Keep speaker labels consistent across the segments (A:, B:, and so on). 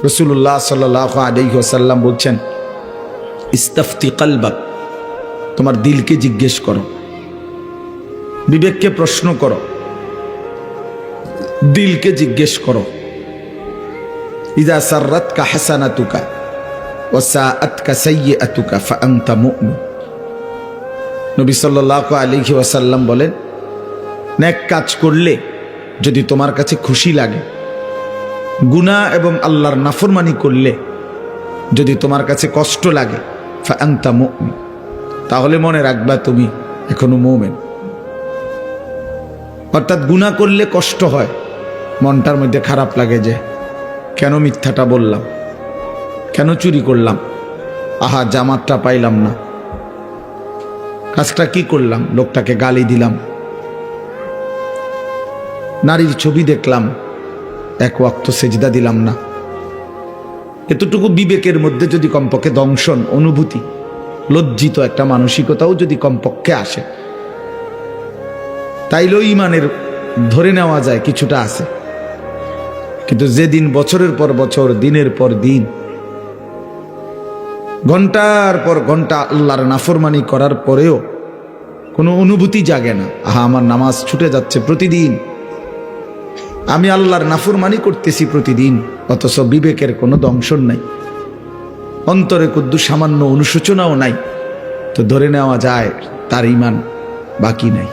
A: রাসূলুল্লাহ সাল্লাল্লাহু আলাইহি ওয়াসাল্লাম বলছেন, ইস্তাফতি কলবাক, তোমার দিলকে জিজ্ঞেস করো, বিবেককে প্রশ্ন করো, দিলকে জিজ্ঞেস করো। ইযা সাররাতকা হাসানাতুকা ওয়া সাআতকা সাইয়্যাতুকা ফাআনতা মুমিন। নবী সাল্লাল্লাহু আলাইহি ওয়াসাল্লাম বলেন, নেক কাজ করলে যদি তোমার কাছে খুশি লাগে, গুনাহ এবং আল্লাহর নাফরমানি করলে যদি তোমার কাছে কষ্ট লাগে, ফাআনতা মুমিন, তাহলে মনে রাখবা তুমি এখনো মুমিন। অর্থাৎ গুনাহ করলে কষ্ট হয়, মনটার মধ্যে খারাপ লাগে যে কেন মিথ্যাটা বললাম, কেন চুরি করলাম, আহা জামাতটা পাইলাম না, কাজটা কি করলাম, লোকটাকে গালি দিলাম, নারীর ছবি দেখলাম, এক ওয়াক্ত সেজদা দিলাম না। এতটুকু বিবেকের মধ্যে যদি কমপক্ষে দংশন, অনুভূতি, লজ্জিত একটা মানসিকতাও যদি কমপক্ষে আসে, তাইলেও ইমানের ধরে নেওয়া যায় কিছুটা আছে। কিন্তু যেদিন বছরের পর বছর, দিনের পর দিন, ঘন্টার পর ঘন্টা আল্লাহর নাফরমানি করার পরেও কোনো অনুভূতি জাগে না, আহা আমার নামাজ ছুটে যাচ্ছে প্রতিদিন, আমি আল্লাহর নাফরমানি করতেছি প্রতিদিন, অথচ বিবেকের কোনো দংশন নাই, অন্তরে কুদ্দু সামান্য অনুশোচনাও নাই, তো ধরে নেওয়া যায় তার ঈমান বাকি নাই।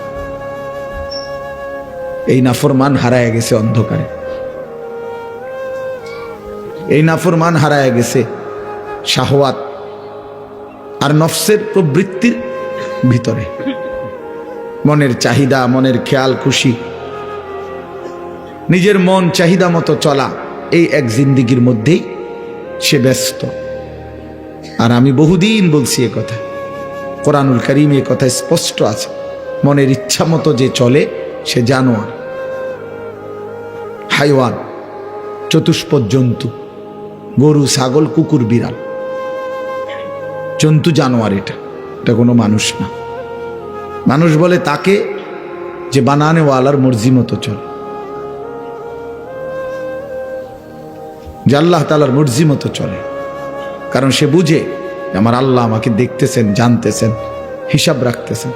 A: এই নাফরমান হারায় গেছে অন্ধকারে, এই নাফরমান হারায় গেছে শাহওয়াত আর নফসের প্রবৃত্তির ভিতরে, মনের চাহিদা, মনের খেয়াল খুশি, নিজের মন চাহিদা মতো চলা, এই এক জিন্দিগির মধ্যেই সে ব্যস্ত। আর আমি বহুদিন বলছি এ কথা, কোরআনুল কারীমে এ কথা স্পষ্ট আছে, মনের ইচ্ছা মতো যে চলে সে জানোয়ার, হাইওয়ান, চতুষ্পদ জন্তু, গরু, ছাগল, কুকুর, বিড়াল, জন্তু, জানোয়ার। এটা কোনো মানুষ না। মানুষ বলে তাকে যে বানানেওয়ালার মর্জি মতো চলে, যে আল্লাহ তাআলার মর্জি মতো চলে, কারণ সে বুঝে আমার আল্লাহ আমাকে দেখতেছেন, জানতেছেন, হিসাব রাখতেছেন।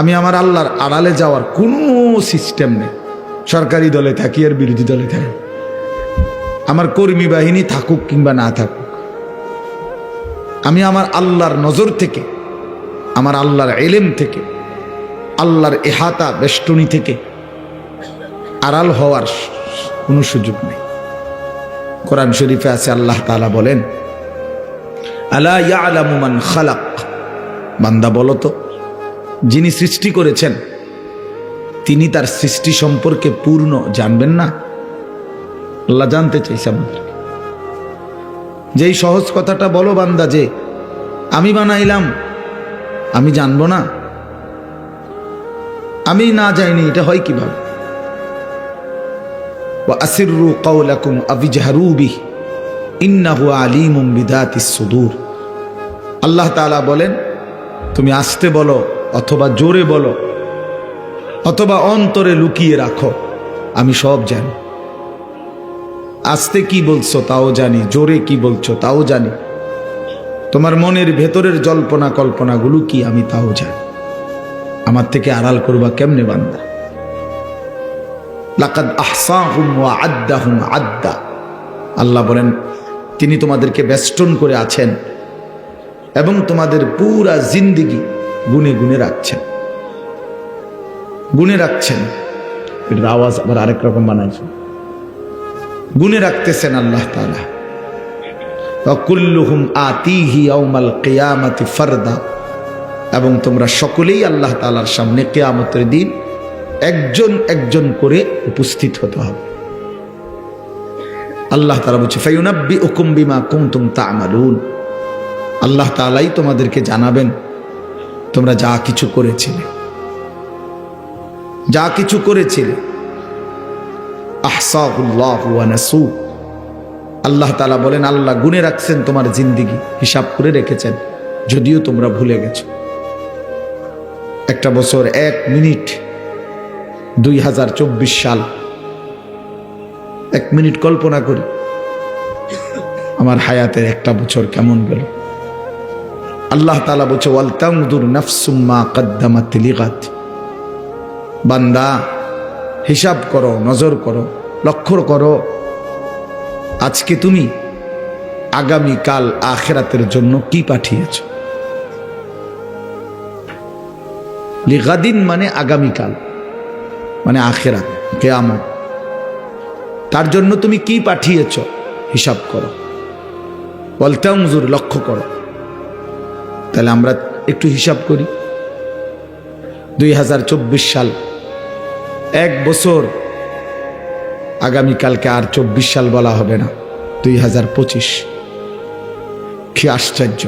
A: আমি আমার আল্লাহর আড়ালে যাওয়ার কোনো সিস্টেম নেই, সরকারি দলে থাকি আর বিরোধী দলে থাকি, আমার কর্মী বাহিনী থাকুক কিংবা না থাকুক, আমি আমার আল্লাহর নজর থেকে, আমার আল্লাহর ইলম থেকে, আল্লাহর ইহাতা বেষ্টনী থেকে আড়াল হওয়ার কোনো সুযোগ নেই। কোরআন শরীফে আছে, আল্লাহ তাআলা বলেন, আলা ইয়ালামু মান খালাক, বান্দা বলো তো, যিনি সৃষ্টি করেছেন তিনি তার সৃষ্টি সম্পর্কে পূর্ণ জানবেন না? আল্লাহ জানতে চাইছে আমাদেরকে। যেই সহজ কথাটা বলো বান্দা, যে আমি বানাইলাম, আমি জানবো না, আমি না যাইনি, এটা হয় কিভাবে? ওয়া আসিররু কাওলাকুম আবিজহারু বিহি ইন্নাহু আলিমুম বিদাতিস সুদূর। আল্লাহ তাআলা বলেন, তুমি আস্তে বলো অথবা জোরে বলো অথবা অন্তরে লুকিয়ে রাখো, আমি সব জানি। আস্তে কি বলছো তাও জানি, জোরে কি বলছো তাও জানি, তোমার মনের ভেতরের জল্পনা কল্পনাগুলো কি আমি তাও জানি। আমার থেকে আড়াল করবা কেমনে বান্দা? লাকাদ আহসাহুম ওয়া আদ্দাহুম আদ্দা। আল্লাহ বলেন, তিনি তোমাদেরকে বেষ্টন করে আছেন এবং তোমাদের পুরা জিন্দেগি গুনে গুনে রাখছেন, গুনে রাখছেন। এটার আওয়াজ আবার আরেক রকম বানাইছেন, গুনে রাখতেছেন আল্লাহ তাআলা। ওয়া কুল্লুহুম আতিহি ইয়াউমাল কিয়ামাতি ফারদা, এবং তোমরা সকলেই আল্লাহ তাআলার সামনে কিয়ামতের দিন একজন একজন করে উপস্থিত হতে হবে। আল্লাহ তাআলা বলছে, ফায়ুনাব্বিউকুম বিমা কুনতুম তা'মালুন। আল্লাহ তাআলাই তোমাদেরকে জানাবেন তোমরা যা কিছু করেছিলে, যা কিছু করেছিলে। আহসাহুল্লাহু ওয়া নাসু। আল্লাহ তাআলা বলেন, আল্লাহ গুনে রাখছেন তোমার জিন্দেগি, হিসাব করে রেখেছেন, যদিও তোমরা ভুলে গেছো। একটা বছর 1 মিনিট, 2024 সাল, 1 মিনিট কল্পনা করি আমার হায়াতের একটা বছর কেমন গেল। আল্লাহ তাআলা বলছে ওয়াল তানজুর নাফসুম মা কদ্দামাত লিগাদ, বান্দা হিসাব করো, নজর করো, লক্ষ্য করো আজকে তুমি আগামী কাল আখিরাতের জন্য কি পাঠিয়েছ। লিগাদিন মানে আগামীকাল, মানে আখিরাত, কিয়ামত। তার জন্য তুমি কি পাঠিয়েছ হিসাব করো। ওয়াল তানজুর, লক্ষ্য করো। তাহলে আমরা একটু হিসাব করি। 2024 সাল, এক বছর, আগামীকালকে আর 24 সাল বলা হবে না, 2025। কি আশ্চর্য,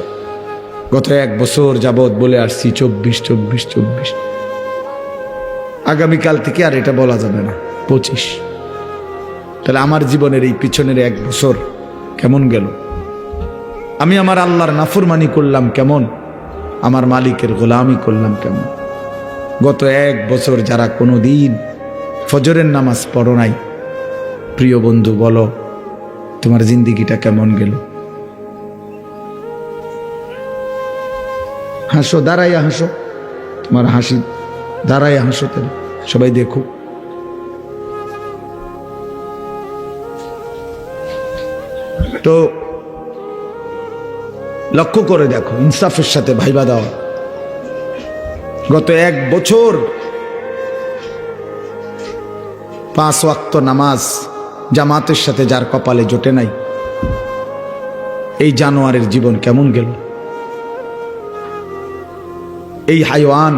A: গত এক বছর যাবৎ বলে আসছি 24 24 24, আগামীকাল থেকে আর এটা বলা যাবে না 25। তাহলে আমার জীবনের এই পিছনের এক বছর কেমন গেল। আমি আমার আল্লাহর নাফরমানি করলাম কেমন, আমার মালিকের গোলামি করলাম কেমন। গত এক বছর যারা কোনো দিন ফজরের নামাজ পড়ো নাই, প্রিয় বন্ধু বলো তোমার জিন্দিগিটা কেমন গেল। হাসো, দাঁড়াইয়া হাসো, তোমার হাসি দাঁড়াইয়া হাসো, তাহলে সবাই দেখো। তো লক্ষ্য করে দেখো, ইনসাফের সাথে ভাইবা দাও। গত এক বছর 5 ওয়াক্ত নামাজ জামাতের সাথে যার কপালে জোটে নাই, এই জানোয়ারের জীবন কেমন গেল। এই হাইওয়ান,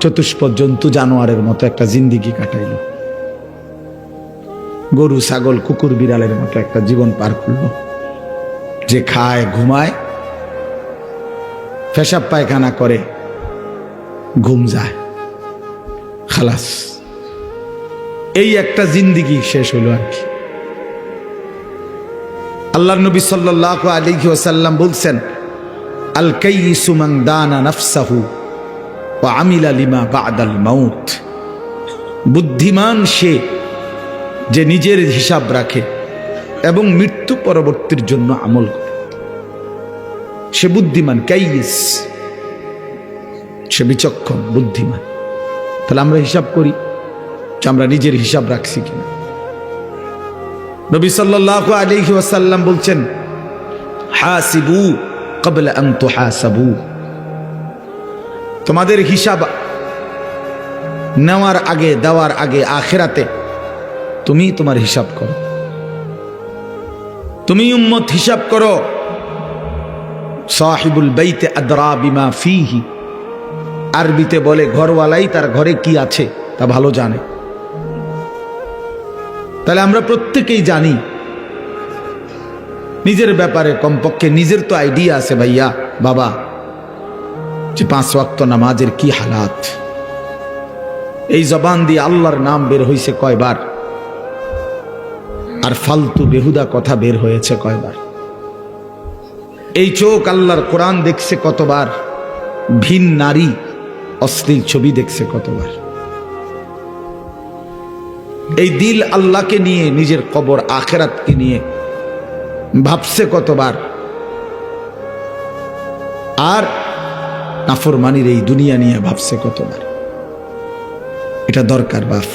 A: চতুষ্পদ জন্তু জানোয়ারের মতো একটা জিন্দিগি কাটাইল, গরু ছাগল কুকুর বিড়ালের মতো একটা জীবন পার করল। যে খায়, ঘুমায়, পেশাব পায়খানা করে, ঘুম যায়, খালাস, এই একটা জিন্দিগি শেষ হলো আর কি। আল্লাহর নবী সাল্লাল্লাহু আলাইহি ওয়াসাল্লাম বলছেন, আল কাইয়িসু মান দানা নাফসাহু ওয়া আমিলা লিমা বা'দাল মাউত। বুদ্ধিমান সে যে নিজের হিসাব রাখে এবং মৃত্যু পরবর্তীর জন্য আমল করে, সে বুদ্ধিমান। কাইয়িস, সে বিচক্ষণ, বুদ্ধিমান। তাহলে আমরা হিসাব করি যে আমরা নিজের হিসাব রাখছি কিনা। নবী সাল্লাল্লাহু আলাইহি ওয়াসাল্লাম বলছেন, হাসিবু ক্বাবলা আন তুহাসাবু। তোমাদের হিসাব নেওয়ার আগে, দেওয়ার আগে আখিরাতে তুমি তোমার হিসাব করো। তুমি উম্মত হিসাব করো। সাহিবুল বাইতে আদরা বিমা ফিহি, আরবিতে বলে ঘরওয়ালাই তার ঘরে কি আছে তা ভালো জানে। তাহলে আমরা প্রত্যেকেই জানি নিজের ব্যাপারে, কমপক্ষে নিজের তো আইডিয়া আছে ভাইয়া বাবা, যে 5 ওয়াক্ত নামাজের কি হালাত। এই জবান দিয়ে আল্লাহর নাম বের হয়েছে কয়বার, আর ফালতু বেহুদা কথা বের হয়েছে কয়বার। এই চোখ আল্লাহর কোরআন দেখছে কতবার, ভিন নারী অশ্লীল ছবি দেখছে কতবার। এই দিল আল্লাহকে নিয়ে, নিজের কবর আখিরাতকে নিয়ে ভাবছে কতবার। আর নাফরমানির এই দুনিয়া নিয়ে ভাবছে কতবার। এটা দরকার বাপ,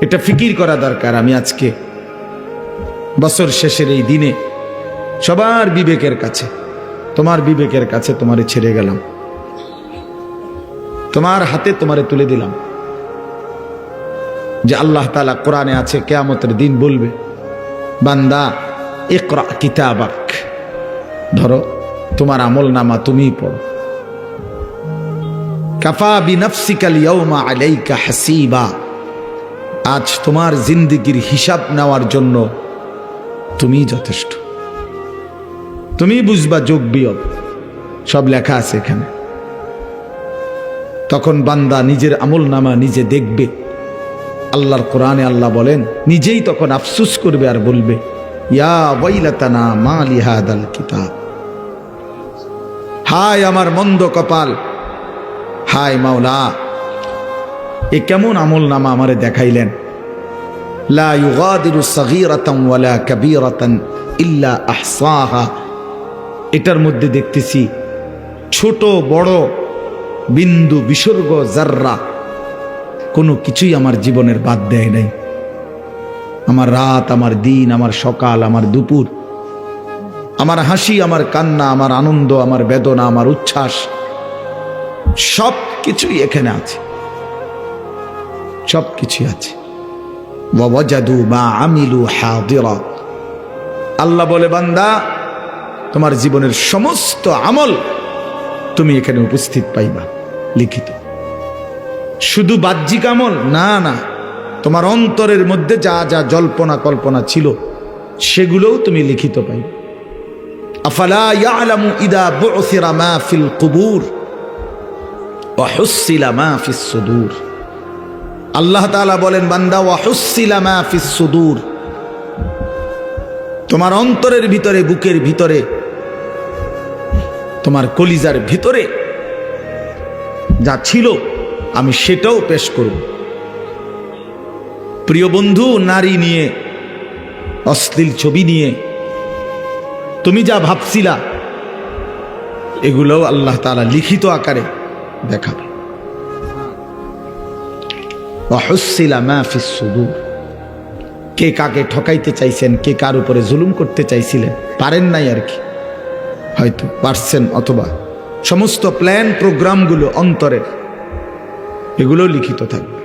A: এটা ফিকির করা দরকার। আমি আজকে বছর শেষের এই দিনে সবার বিবেকের কাছে, তোমার বিবেকের কাছে তোমারে ছেড়ে গেলাম, তোমার হাতে তোমারে তুলে দিলাম, যে আল্লাহ তাআলা কোরআনে আছে কিয়ামতের দিন বলবে, বান্দা ইকরা কিতাবাক, ধরো তোমার আমল নামা তুমিই পড়ো। কাফা বিনাফসিকা আল-ইয়াওমা আলাইকা হাসিবা, আজ তোমার জিন্দেগির হিসাব নেওয়ার জন্য তুমি যথেষ্ট। তুমি বুঝবা যোগ বিয়োগ সব লেখা আছে এখানে। তখন বান্দা নিজের আমল নামা নিজে দেখবে। আল্লাহর কোরআনে আল্লাহ বলেন, নিজেই তখন আফসোস করবে আর বলবে, ইয়া ওয়াইলাতানা মা লিহাদাল কিতাব, হায় আমার মন্দ কপাল, হায় মাওলা, এ কেমন আমল নামা আমারে দেখাইলেন। লা ইউগাদিরু সাগীরাতান ওয়ালা কাবীরাতান ইল্লা আহসাহা। এটার মধ্যে দেখতেছি ছোট বড় বিন্দু বিসর্গ জাররা কোনো কিছুই আমার জীবনের বাদ দেয় নাই। আমার রাত, আমার দিন, আমার সকাল, আমার দুপুর, আমার হাসি, আমার কান্না, আমার আনন্দ, আমার বেদনা, আমার উচ্ছ্বাস, সব কিছুই এখানে আছে, সব কিছুই আছে। ওয়াজাদু মা আমিলু হাদিরা। আল্লাহ বলে, বান্দা তোমার জীবনের সমস্ত আমল তুমি এখানে উপস্থিত পাইবা লিখিত। শুধু বাহ্যিক আমল না, না, তোমার অন্তরের মধ্যে যা যা জল্পনা কল্পনা ছিল সেগুলোও তুমি লিখিত পাইবে। আফালা ইয়ালামু ইদা বু'সিরা মা ফিল কুবুর ওয়া হুসিলা মা ফিস সুদূর। আল্লাহ তাআলা বলেন, বান্দা ওয়া হুসিলা মা ফিস সুদূর, তোমার অন্তরের ভিতরে, বুকের ভিতরে, তোমার কলিজার ভিতরে যা ছিল আমি সেটাও পেশ করব। প্রিয় বন্ধু, নারী নিয়ে, অশ্লীল ছবি নিয়ে তুমি যা ভাবছিলা এগুলোও আল্লাহ তাআলা লিখিত আকারে দেখাবে। ওয়াহুসিলা মা ফিস সুদূর। কে কাকে ঠকাইতে চাইছেন, কে কার উপরে জুলুম করতে চাইছিলেন, পারেন নাই আর কি, হয়তো পারছেন, অথবা সমস্ত প্ল্যান প্রোগ্রামগুলো অন্তরের, এগুলো লিখিত থাকবে।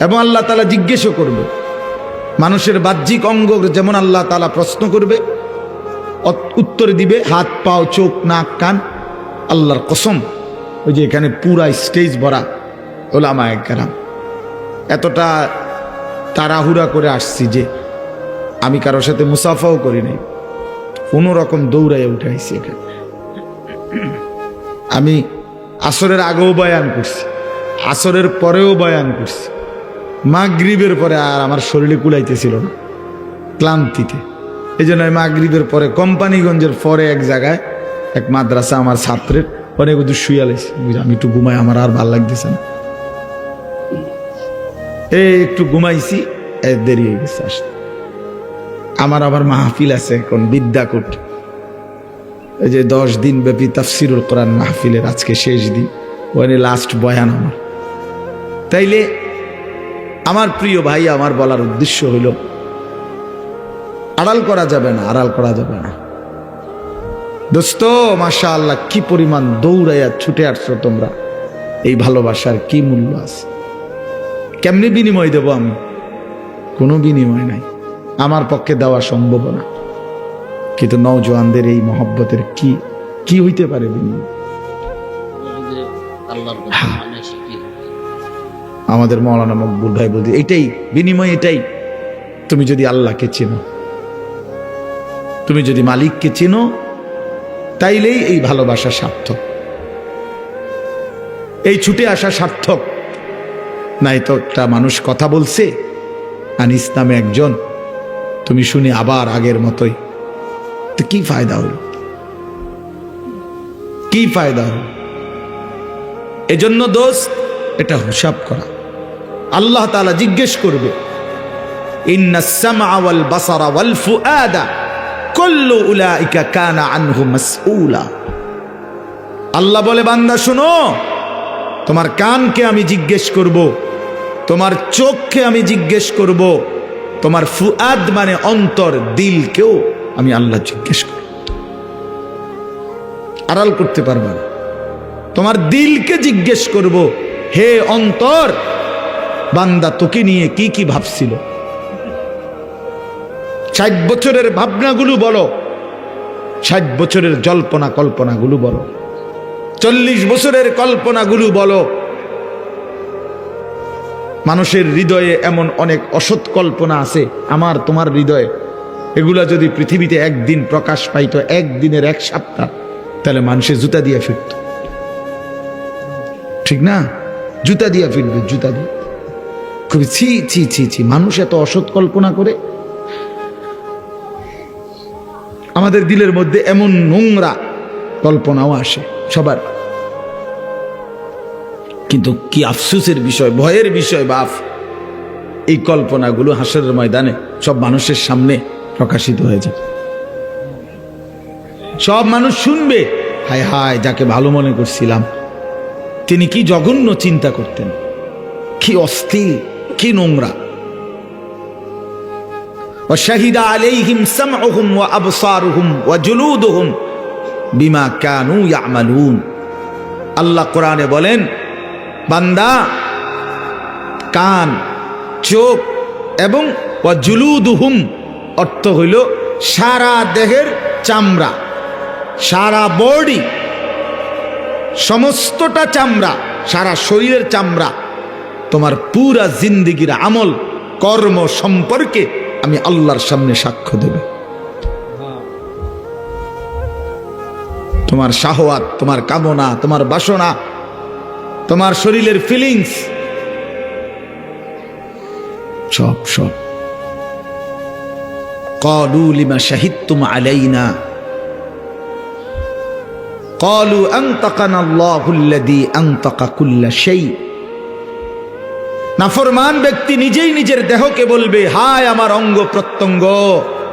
A: এবং আল্লাহ তাআলা জিজ্ঞেসও করবে। মানুষের বাহ্যিক অঙ্গ যেমন আল্লাহ তাআলা প্রশ্ন করবে, উত্তর দিবে হাত, পাও, চোখ, নাক, কান। আল্লাহর কসম, ওই যে এখানে পুরা স্টেজ ভরা উলামায়ে কেরাম, এতটা তাড়াহুড়া করে আসছি যে আমি কারোর সাথে মুসাফাও করি নাই, কোনো রকম দৌড়াইয়া উঠে আইছি এখানে। আমি আসরের আগেও বয়ান করছি, আসরের পরেও বয়ান করছি, মাগরিবের পরে আর আমার শরীরে কুলাইতেছিল না ক্লান্তিতে। এই জন্য মাগরিবের পরে কোম্পানিগঞ্জের পরে এক জায়গায় এক মাদ্রাসা আমার ছাত্রের অনেক দূর শুইয়া লাইছি, আমি একটু ঘুমাই, আমার আর ভাল লাগতেছে না, একটু ঘুমাইছি, দেরি হয়ে গেছে আসতে। আমার আবার মাহফিল আছে এখন বিদ্যাকূট, এই যে 10 দিন ব্যাপী তাফসিরুল কোরআন মাহফিলের আজকে শেষ দিন, ওখানে লাস্ট বয়ান আমার। তাইলে আমার প্রিয় ভাই, আমার বলার উদ্দেশ্য হইল, আড়াল করা যাবে না, আড়াল করা যাবে না। দোস্ত, মাশাআল্লাহ, কি পরিমাণ দৌড়াইয়া ছুটে আসছো তোমরা, এই ভালোবাসার কি মূল্য আছে? কেমনি বিনিময় দেব আমি? কোনো বিনিময় নাই, আমার পক্ষে দেওয়া সম্ভব না। কিন্তু নওজোয়ানদের এই মহব্বতের কি হইতে পারে বিনিময়? আমাদের মাওলানা মকবুল ভাই বলতে, এটাই বিনিময়, এটাই। তুমি যদি আল্লাহকে চেনো, তুমি যদি মালিককে চেনো, তাইলেই এই ভালোবাসা সার্থক, এই ছুটে আসা সার্থক। নাই তো একটা মানুষ কথা বলছে আনিস নামে একজন, তুমি শুনে আবার আগের মতোই, তো কি ফায়দা হলো? কি ফায়দা হলো? এজন্য দোস্ত, এটা হিসাব করা। আল্লাহ তাআলা জিজ্ঞেস করবে, ইন্নাস সামআ ওয়াল বাসারা ওয়াল ফুআদা কুল্লু উলাইকা কানা আনহু মাসউলা। আল্লাহ বলে, বান্দা শোনো, তোমার কানকে আমি জিজ্ঞেস করব, তোমার চোখকে আমি জিজ্ঞেস করব, তোমার ফুআদ মানে অন্তর, দিলকেও আমি আল্লাহ জিজ্ঞেস করব। আড়াল করতে পারবে না। তোমার দিলকে জিজ্ঞেস করব, হে অন্তর, বান্দা তোকে নিয়ে কি কি ভাবছিল? 60 বছরের ভাবনাগুলো বলো, 60 বছরের জল্পনা কল্পনাগুলো বলো, 40 বছরের কল্পনাগুলো বলো। মানুষের হৃদয়ে এমন অনেক অসৎ কল্পনা আছে, আমার তোমার হৃদয়ে। এগুলা যদি পৃথিবীতে একদিন প্রকাশ পাইতো, একদিনের 1 সপ্তাহ, তাহলে মানুষের জুতা দিয়ে ফিরত, ঠিক না? জুতা দিয়ে ফিরবে, জুতা দিয়ে। খুবই ছি ছি ছি ছি, মানুষ এত অসৎ কল্পনা করে। আমাদের দিলের মধ্যে এমন নোংরা কল্পনাও আসে সবার। কিন্তু কি আফসোসের বিষয়, ভয়ের বিষয় বাপ, এই কল্পনাগুলো হাসরের ময়দানে সব মানুষের সামনে প্রকাশিত হয়ে যাবে। সব মানুষ শুনবে, হায় হায়, যাকে ভালো মনে করছিলাম তিনি কি জঘন্য চিন্তা করতেন, কি অস্থির, কি নোংরা। وشهد عليهم سمعهم وأبصارهم وجلودهم بما كانوا يعملون। আল্লাহ কোরআনে বলেন, বান্দা কান, চোখ এবং ওয়াজুলুদুহুম অর্থ হইল সারা দেহের চামড়া, সারা বডি, সমস্তটা চামড়া, সারা শরীরের চামড়া, তোমার পুরা জিন্দেগির আমল কর্ম সম্পর্কে আমি আল্লাহর সামনে সাক্ষ্য দেবে। তোমার শাহওয়াত, তোমার কামনা, তোমার বাসনা, তোমার শরীরের ফিলিংস, সব সব। ক্বালু লিমা শাহিদতুম আলাইনা ক্বালু আনতাকানা আল্লাহুল্লাযী আনতাকা কুল্লা শাই। নাফরমান ব্যক্তি নিজেই নিজের দেহকে বলবে, হায় আমার অঙ্গ প্রত্যঙ্গ,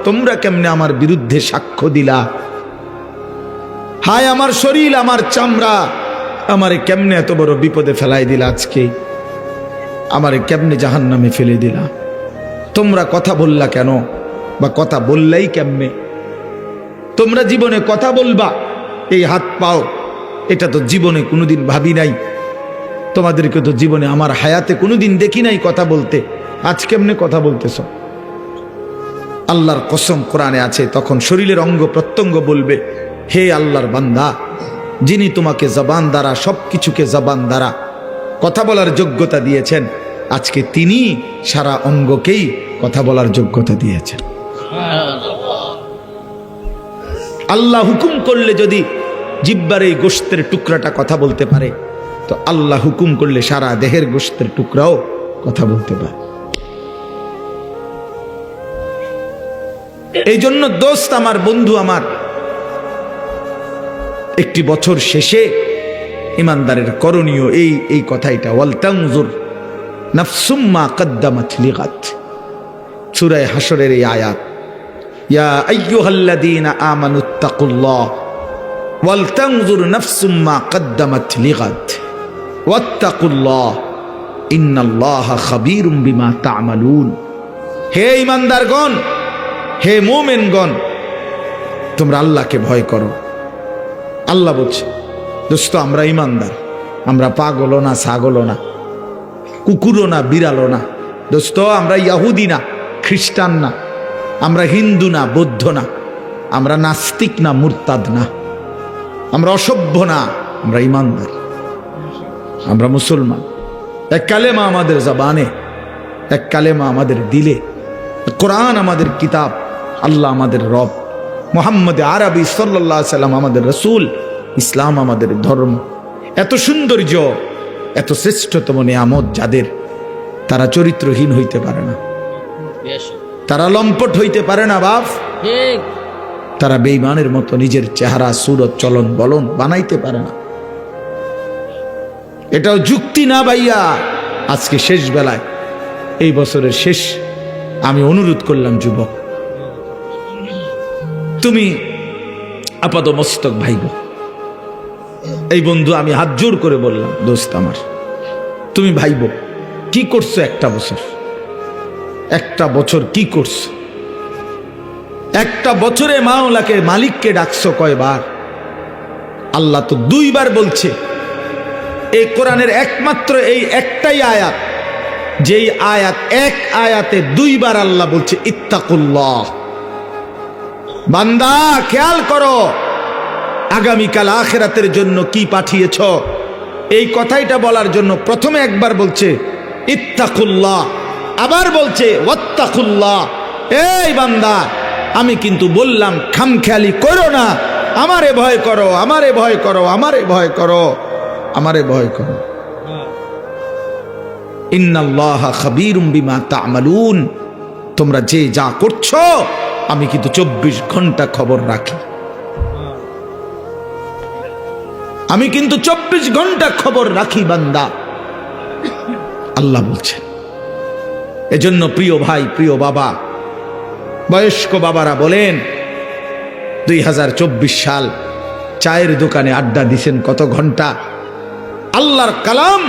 A: তোমরা কেমনে আমার বিরুদ্ধে সাক্ষ্য দিলা? হায় আমার শরীর, আমার চামড়া, আমারে কেমনে এত বড় বিপদে ফেলাই দিলা? আজকে আমারে কেমনে জাহান্নামে ফেলে দিলা? তোমরা কথা বললা কেন, বা কথা বললেই কেমনে? তোমরা জীবনে কথা বলবা, এই হাত পাও, এটা তো জীবনে কোনোদিন ভাবি নাই। তোমাদেরকে তো জীবনে আমার হায়াতে কোনোদিন দেখি নাই কথা বলতে, আজ কেমনে কথা বলতেছ? আল্লাহর কসম কোরআনে আছে, তখন শরীরের অঙ্গ প্রত্যঙ্গ বলবে, হে আল্লাহর বান্দা, যিনি তোমাকে জবান দ্বারা, সবকিছুকে জবান দ্বারা কথা বলার যোগ্যতা দিয়েছেন, আজকে তিনি সারা অঙ্গকেই কথা বলার যোগ্যতা দিয়েছেন। আল্লাহ হুকুম করলে যদি জিহ্বার এই গোশতের টুকরাটা কথা বলতে পারে, তো আল্লাহ হুকুম করলে সারা দেহের গোশতের টুকরাও কথা বলতে পারে। এই জন্য দোস্ত আমার, বন্ধু আমার, একটি বছর শেষে ইমানদারের করণীয় এই কথাইটা, ওয়াল তানজুর নাফসুম মা কদ্দামাত লিগাত। সূরা হাশরের এই আয়াত, ইয়া আইয়ুহাল্লাযীনা আমানুত্তাকুল্লাহ ওয়াল তানজুর নাফসুম মা কদ্দামাত লিগাত ওয়াত্তাকুল্লাহ ইন্নাল্লাহা খাবীরুম বিমা তা'মালুন। হে ঈমানদারগণ, হে মুমিনগণ, তোমরা আল্লাহকে ভয় করো। আল্লাহ বলছে, দোস্ত আমরা ঈমানদার, আমরা পাগলও না, ছাগলও না, কুকুরও না, বিড়ালও না। দোস্ত আমরা ইহুদি না, খ্রিস্টান না, আমরা হিন্দু না, বৌদ্ধ না, আমরা নাস্তিক না, মুরতাদ না, আমরা অসভ্য না, আমরা ঈমানদার, আমরা মুসলমান। এক কালেমা আমাদের জবানে, এক কালেমা আমাদের দিলে, কোরআন আমাদের কিতাব, আল্লাহ আমাদের রব, মুহাম্মদ আরবি সাল্লাল্লাহু আলাইহি সাল্লাম আমাদের রাসূল, ইসলাম আমাদের ধর্ম। এত সৌন্দর্য, এত শ্রেষ্ঠতম নিয়ামত যাদের, তারা চরিত্রহীন হইতে পারে না, তারা লম্পট হইতে পারে না বাপ, তারা বেঈমানের মতো নিজের চেহারা, সুরত, চলন বলন বানাইতে পারে না। এটাও যুক্তি না ভাইয়া। আজকে শেষ বেলায়, এই বছরের শেষ, আমি অনুরোধ করলাম, যুবক তুমি আপাত মস্তক ভাইব। এই বন্ধু আমি হাত জোর করে বললাম, দোস্ত আমার, তুমি ভাইব, কি করছো একটা বছর কি করছো? একটা বছরে মাওলাকে, মালিককে ডাকছো কয়বার? আল্লাহ তো 2 বার বলছে। এই কোরআনের একমাত্র এই একটাই আয়াত, যেই আয়াত, এক আয়াতে 2 বার আল্লাহ বলছে ইত্তাকুল্লাহ। বান্দা খেয়াল করো, আগামীকাল আখিরাতের জন্য কি পাঠিয়েছ, এই কথাইটা বলার জন্য প্রথমে একবার বলছে ইত্তাকুল্লাহ, আবার বলছে ওয়াত্তাকুল্লাহ। এই বান্দা, আমি কিন্তু বললাম খামখেয়ালি করো না, আমারে ভয় করো, আমারে ভয় করো, আমারে ভয় করো, আমারে ভয় করো। ইন্নাল্লাহা খাবীরুম বিমা তা'মালুন। তোমরা যে যা করছো, আমি কিন্তু 24 ঘন্টা খবর রাখি, আমি কিন্তু 24 ঘন্টা খবর রাখি বান্দা। আল্লাহ বলছেন, এজন্য প্রিয় ভাই, প্রিয় বাবা, বয়স্ক বাবারা বলেন, 2024 সাল, চায়ের দোকানে আড্ডা দিছেন কত ঘন্টা, আল্লাহর কালাম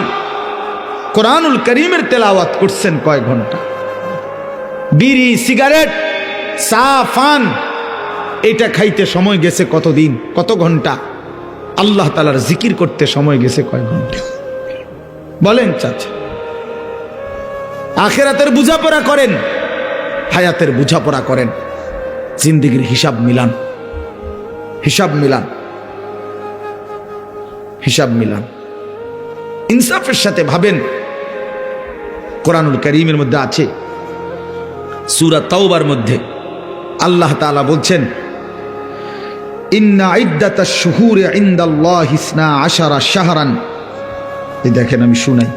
A: কোরআনুল করিমের তেলাওয়াত করছেন কয় ঘন্টা, বিড়ি সিগারেট চা পান এটা খাইতে সময় গেছে কতদিন, কত ঘন্টা, আল্লাহ তাআলার জিকির করতে সময় গেছে কয় ঘন্টা বলেন চাচা। আখিরাতের বুঝাপড়া করেন, হায়াতের বুঝাপড়া করেন, জিন্দেগির হিসাব মিলান, হিসাব মিলান, হিসাব মিলান, ইনসাফের সাথে ভাবেন। কোরআনুল কারীমের মধ্যে আছে, সূরা তাওবার মধ্যে আল্লাহ তাআলা বলছেন, ইন্না ইদ্দাতাশ শুহুরি ইনদাল্লাহি 12 শাহরান। এই দেখেন আমি শুনাই,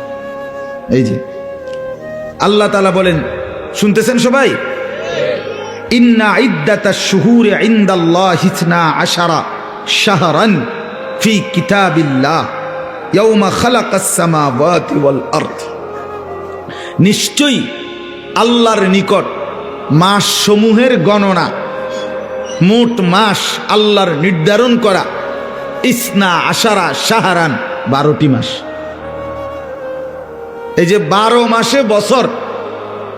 A: এই যে আল্লাহ তাআলা বলেন, শুনতেছেন সবাই? ইন্না ইদ্দাতাশ শুহুরি ইনদাল্লাহি 12 শাহরান ফি কিতাবিল্লাহ ইয়াওমা খালাকাস সামাওয়াতি ওয়াল আরদ। নিশ্চয়ই আল্লাহর নিকট মাস সমূহের গণনা, মোট মাস আল্লাহর নির্ধারণ করা 12 শাহরান, 12টি মাস। এই যে 12 মাসে বছর,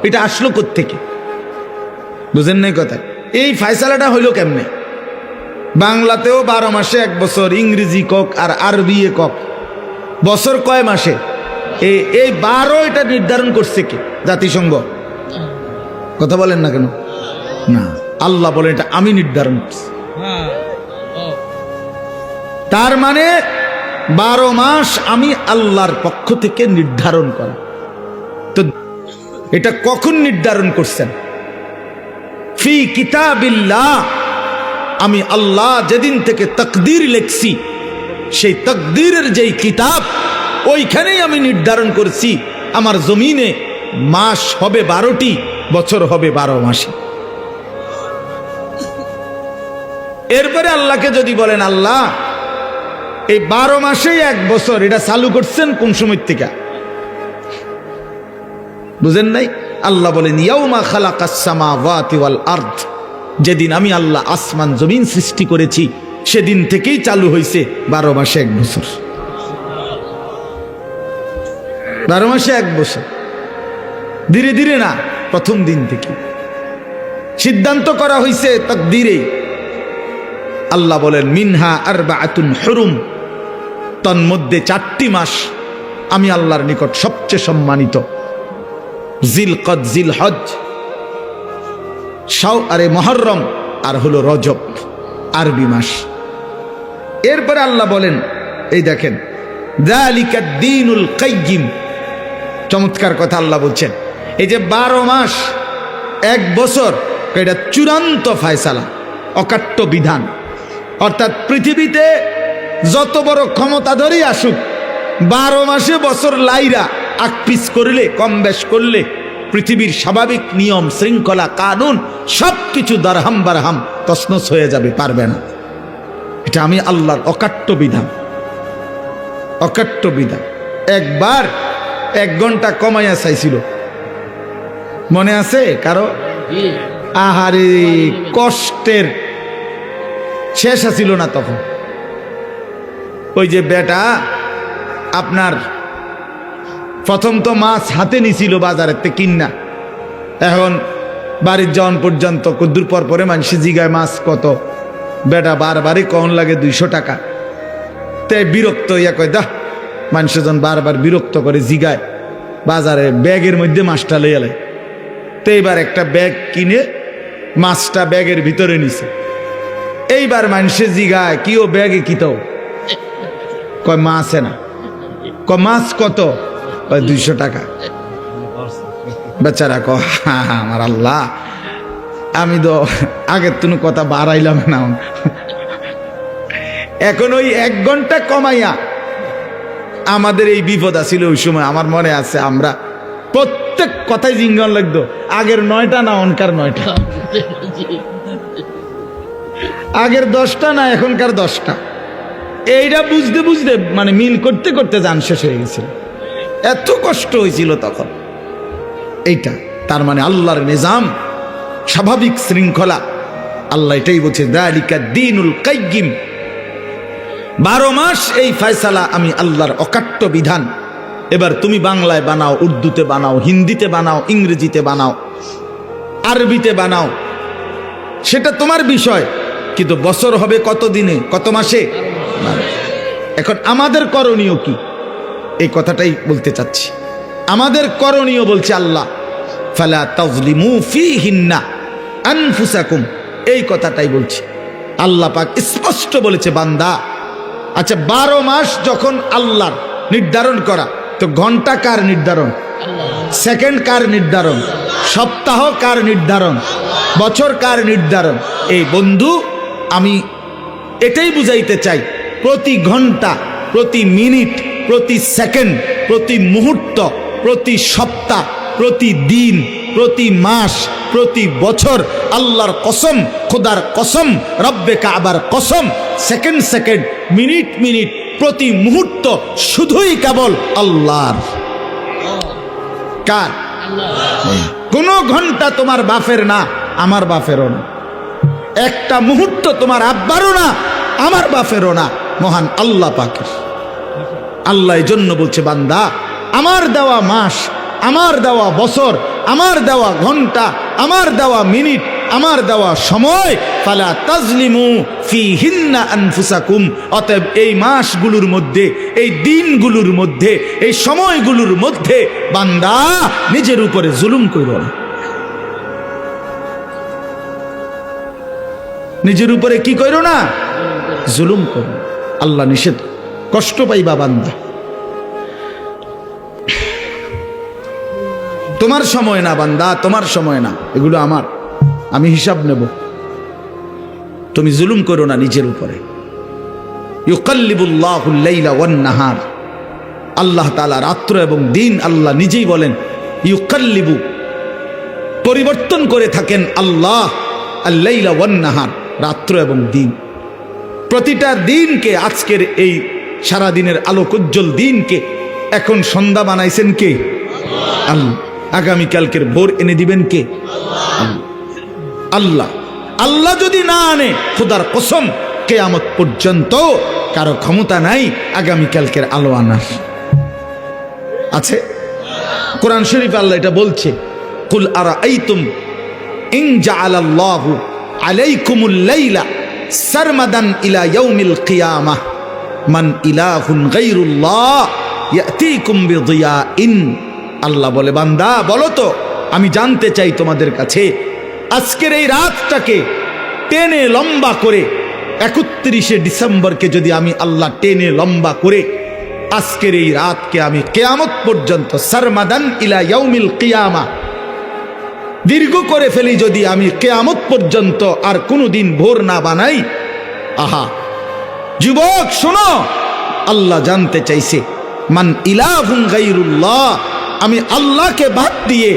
A: এটা আসলো কোত্থেকে? বুঝেন নাই কথা? এই ফয়সালাটা হইল কেমনে? বাংলাতেও 12 মাসে এক বছর, ইংরেজি কক আর আরবি কক, বছর কয় মাসে? এই 12 এটা নির্ধারণ করছে কে? জাতিসংঘ? কথা বলেন না কেন? না, আল্লাহ বলেন এটা আমি নির্ধারণ করছি। তার মানে 12 মাস আমি আল্লাহর পক্ষ থেকে নির্ধারণ করা। তো এটা কখন নির্ধারণ করছেন? ফি কিতাবিল্লাহ, আমি আল্লাহ যেদিন থেকে তাকদীর লিখছি, সেই তাকদীরের যেই কিতাব, ওইখানেই আমি নির্ধারণ করছি আমার জমিনে মাস হবে 12টি, বছর হবে 12 মাসে। এরপরে আল্লাহকে যদি বলেন, আল্লাহ এই 12 মাসেই এক বছর, এটা চালু করছেন কোন সময় থেকে? বুঝেন নাই? আল্লাহ বলেন ইয়াউমা খালাকাস সামাওয়াতি ওয়াল আরদ, যেদিন আমি আল্লাহ আসমান জমিন সৃষ্টি করেছি সেদিন থেকেই চালু হয়েছে 12 মাসে এক বছর। 12 মাসে এক বছর, ধীরে ধীরে না, প্রথম দিন থেকে সিদ্ধান্ত করা হয়েছে তাকদীরে। আল্লাহ বলেন মিনহা আরবাআতুন হুরুম, তন্মধ্যে 4টি মাস আমি আল্লাহর নিকট সবচেয়ে সম্মানিত, জিলকদ, জিলহজ, মুহররম আর হলো রজব, আরবি মাস। এরপরে আল্লাহ বলেন, এই দেখেন যালিকাদ দীনুল কাইয়্যিম, চমৎকার কথা আল্লাহ বলছেন। এই যে 12 মাস এক বছর, এটা চূড়ান্ত ফয়সালা, অকাট্য বিধান। অর্থাৎ পৃথিবীতে যত বড় ক্ষমতাধরই আসুক, 12 মাসে বছর লাইরা আকপিস করলে, কম বেশ করলে, পৃথিবীর স্বাভাবিক নিয়ম শৃঙ্খলা কানুন সবকিছু দারহাম বারহাম তছনছ হয়ে যাবে, পারবে না। এটা আমি আল্লাহর অকাট্য বিধান, অকাট্য বিধান। একবার 1 ঘন্টা কমাইয়া চাইছিল, মনে আছে কারো? আহারে কষ্টের শেষ আছিল না তখন। ওই যে বেটা আপনার প্রথম তো মাছ হাতে নিছিল বাজারের থেকে কিনা, এখন বাড়ির যাওয়ান পর্যন্ত কদ্দুর পর পরে মানুষে জিগায় মাছ কত, বেটা বারবারই কন লাগে 200 টাকা। তে বিরক্ত ইয়া কয়, দা মানুষজন বারবার বিরক্ত করে জিগায়, বাজারে ব্যাগের মধ্যে মাছটা লইয়া লাই। তো এইবার একটা ব্যাগ কিনে মাছটা ব্যাগের ভিতরে নিছে। এইবার মানুষে জিগায়, কি ও ব্যাগে কি তো? কয় মাছ না। কয় মাছ কত? 200 টাকা। বেচারা ক, আমার আল্লাহ, আমি তো আগের তুনু কথা বাড়াইলাম না। এখন ওই 1 ঘন্টা কমাইয়া আমাদের এই বিপদ আছিল ওই সময়। আমার মনে আছে আমরা প্রত্যেক কথাই জিঙ্গন লাগতো, আগের 9টা না অনকার 9টা, আগের 10টা না এখনকার 10টা। এইটা বুঝতে বুঝতে মানে মিল করতে করতে জান শেষ হয়ে গেছিল, এত কষ্ট হয়েছিল তখন। এইটা তার মানে আল্লাহর নিজাম, স্বাভাবিক শৃঙ্খলা। আল্লাহ এটাই বলছে যালিকা দ্বীনুল কাইয়্যিম, 12 মাস এই ফয়সালা আমি আল্লাহর অকাট্য বিধান। এবার তুমি বাংলায় বানাও, উর্দুতে বানাও, হিন্দিতে বানাও, ইংরেজিতে বানাও, আরবিতে বানাও, সেটা তোমার বিষয়, কিন্তু বছর হবে কত দিনে, কত মাসে? এখন আমাদের করণীয় কি, এই কথাটাই বলতে চাচ্ছি। আমাদের করণীয় বলছে আল্লাহ, ফালা তাজলিমু ফীহিন্না আনফুসাকুম, এই কথাটাই বলছি। আল্লাহ পাক স্পষ্ট বলেছে, বান্দা আচ্ছা 12 মাস যখন আল্লাহর নির্ধারণ করা, তো ঘন্টা কার নির্ধারণ? সেকেন্ড কার নির্ধারণ? সপ্তাহ কার নির্ধারণ? বছর কার নির্ধারণ? এই বন্ধু, আমি এটাই বুঝাইতে চাই, প্রতি ঘন্টা, প্রতি মিনিট, প্রতি সেকেন্ড, প্রতি মুহূর্ত, প্রতি সপ্তাহ, প্রতি দিন, প্রতি মাস, প্রতি বছর আল্লাহর কসম, খোদার কসম, রব্বে কাবার কসম, সেকেন্ড সেকেন্ড, মিনিট মিনিট, প্রতি মুহূর্ত শুধুই কেবল আল্লাহর। কার? কোন ঘন্টা তোমার বাপের না, আমার বাপেরও না। একটা মুহূর্ত তোমার আব্বারও না, আমার বাপেরও না, মহান আল্লাহ পাকের। আল্লাহ এই জন্য বলছে, বান্দা আমার দেওয়া মাস, আমার দেওয়া বছর, আমার দেওয়া ঘন্টা, আমার দেওয়া মিনিট, আমার দেওয়া সময়, ফালা তাজলিমু ফীহিন্না আনফুসাকুম, অতএব এই মাসগুলোর মধ্যে, এই দিনগুলোর মধ্যে, এই সময়গুলোর মধ্যে বান্দা নিজের উপরে জুলুম করো না। নিজের উপরে কি করো না? জুলুম করো। আল্লাহ নিষেধ, কষ্ট পাইবা বান্দা। তোমার সময় না বান্দা, তোমার সময় না, এগুলো আমার, আমি হিসাব নেব। তুমি জুলুম করো না নিজের উপরে। ইউকাল্লিবুল্লাহুল লাইলা ওয়ান নাহার, আল্লাহ তাআলা রাত্র এবং দিন, আল্লাহ নিজেই বলেন ইউকাল্লিবু, পরিবর্তন করে থাকেন আল্লাহ, আল লাইলা ওয়ান নাহার, রাত্র এবং দিন। প্রতিটা দিনকে, আজকের এই সারা দিনের আলোকোজ্জ্বল দিনকে এখন সন্ধ্যা বানাইছেন কে? আল্লাহ। আগামীকালকের ভোর এনে দিবেন কে? আল্লাহ। আল্লাহ যদি না আনে, খোদার কসম কিয়ামত পর্যন্ত কারো ক্ষমতা নাই আগামীকালকের আলো আনার। আছে কোরআন শরীফ আল্লাহ এটা বলছে, কুল আরাআইতুম ইন জাআলাল্লাহু আলাইকুমুল লাইলা সারমাদান ইলা ইয়াউমিল কিয়ামাহ মান ইলাহুন গায়রুল্লাহ ইয়াতিকুম বিদিয়াইন। আল্লাহ বলে, বান্দা বলো তো, আমি জানতে চাই তোমাদের কাছে, আজকের এই রাতটাকে টেনে লম্বা করে 31শে ডিসেম্বরকে যদি আমি আল্লাহ টেনে লম্বা করে আজকের এই রাতকে আমি কিয়ামত পর্যন্ত, সারমাদান ইলা ইয়াউমিল কিয়ামা, দীর্ঘ করে ফেলি যদি আমি কিয়ামত পর্যন্ত, আর কোনোদিন ভোর না বানাই। আহা যুবক শোনো, আল্লাহ জানতে চাইছে মান ইলাহুন গায়রুল্লাহ, আমি আল্লাহকে বাদ দিয়ে,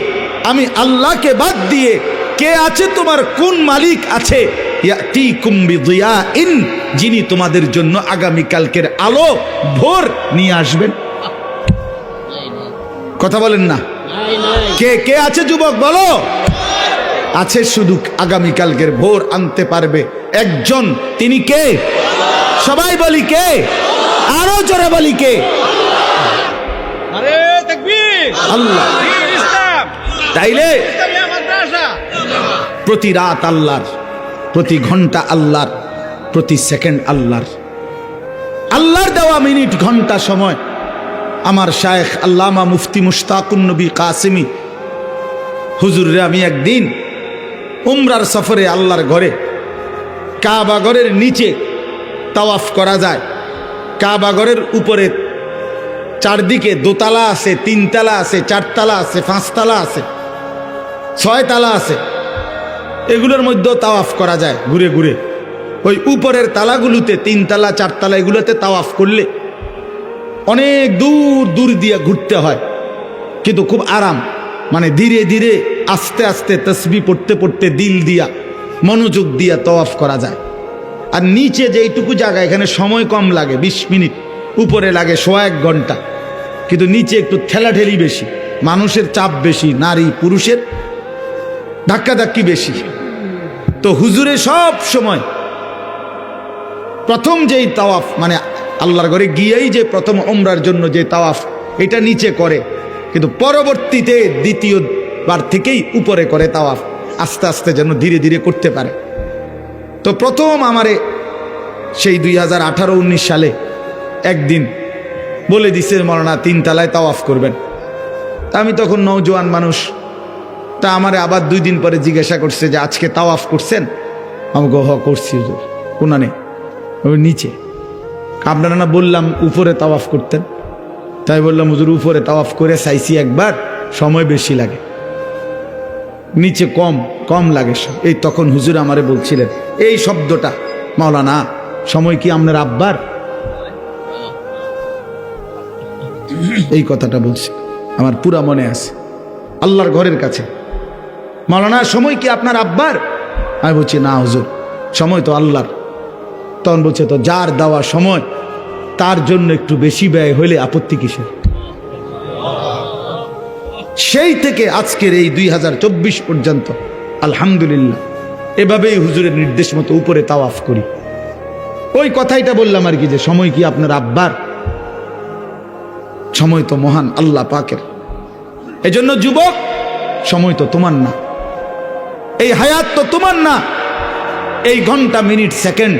A: আমি আল্লাহকে বাদ দিয়ে কে আছে, তোমার কোন মালিক আছে? ইয়াতিকুম বিদিয়াইন, যিনি তোমাদের জন্য আগামীকালকের আলো ভোর নিয়ে আসবেন। কথা বলেন না, কে কে আছে যুবক বলো? আছে, শুধু আগামীকালকের ভোর আনতে পারবে একজন, তিনি কে? সবাই বলি কে? আরো জোরে বলি কে? আল্লাহ। তাইলে প্রতি রাত আল্লাহর, প্রতি ঘন্টা আল্লাহর, প্রতি সেকেন্ড আল্লাহর। আল্লাহর দেওয়া মিনিট ঘন্টা সময়। আমার শায়েখ আল্লামা মুফতি মুশতাকুন নবী কাসেমি হুজুরে আমি একদিন উমরার সফরে আল্লাহর ঘরে, কাবা ঘরের নিচে তাওয়াফ করা যায়, কাবা ঘরের উপরে চারদিকে দোতলা আছে, তিনতলা আছে, চারতলা আছে, পাঁচতলা আছে, ছয়তলা আছে, এগুলোর মধ্যেও তাওয়াফ করা যায় ঘুরে ঘুরে। ওই উপরের তালাগুলোতে, তিনতলা চারতলা, এগুলোতে তাওয়াফ করলে অনেক দূর দূর দিয়ে ঘুরতে হয়, কিন্তু খুব আরাম, মানে ধীরে ধীরে আস্তে আস্তে তসবিহ পড়তে পড়তে দিল দিয়া, মনোযোগ দিয়া তাওয়াফ করা যায়। আর নিচে যেইটুকু জায়গা, এখানে সময় কম লাগে, 20 মিনিট, উপরে লাগে 1.25 ঘন্টা, কিন্তু নিচে একটু ঠেলাঠেলি বেশি। মানুষের চাপ বেশি, নারী পুরুষের ধাক্কাধাক্কি বেশি। তো হুজুরে সব সময় প্রথম যেই তাওয়াফ, মানে আল্লাহর ঘরে গিয়েই যে প্রথম উমরার জন্য যে তাওয়াফ, এটা নিচে করে, কিন্তু পরবর্তীতে দ্বিতীয়বার থেকেই উপরে করে তাওয়াফ, আস্তে আস্তে যেন ধীরে ধীরে করতে পারে। তো প্রথম আমারে সেই 2018-19 সালে একদিন বলে দিছে মৌলানা 3 তলায় তাওয়াফ করবেন। তা আমি তখন নওজোয়ান মানুষ, তা আমারে আবার 2 দিন পরে জিজ্ঞাসা করছে যে আজকে তাওয়াফ করছেন? আমাকে করছি হুজুর। কোনানে? ওই নিচে। আপনারা না বললাম উপরে তাওয়াফ করতেন? তাই বললাম হুজুর উপরে তাওয়াফ করে চাইছি একবার, সময় বেশি লাগে, নিচে কম কম লাগে। এই তখন হুজুর আমারে বলছিলেন এই শব্দটা, মাওলানা সময় কি আপনার আব্বার? এই কথাটা বলছি, আমার পুরা মনে আছে। আল্লাহর ঘরের কাছে, মাওলানা সময় কি আপনার আব্বার? আমি বলছি না হুজুর, সময় তো আল্লাহর। তখন বলছে তো যার দেওয়া সময় তার জন্য একটু বেশি ব্যয় হইলে আপত্তি কিসের? সেই থেকে আজকের এই 2024 পর্যন্ত আলহামদুলিল্লাহ এভাবেই হুজুরের নির্দেশ মতো উপরে তাওয়াফ করি। ওই কথাইটা বললাম আর কি, যে সময় কি আপনার আব্বার? সময় তো মহান আল্লাহ পাকের। এজন্য যুবক, সময় তো তোমার না, এই হায়াত তো তোমার না, এই ঘন্টা মিনিট সেকেন্ড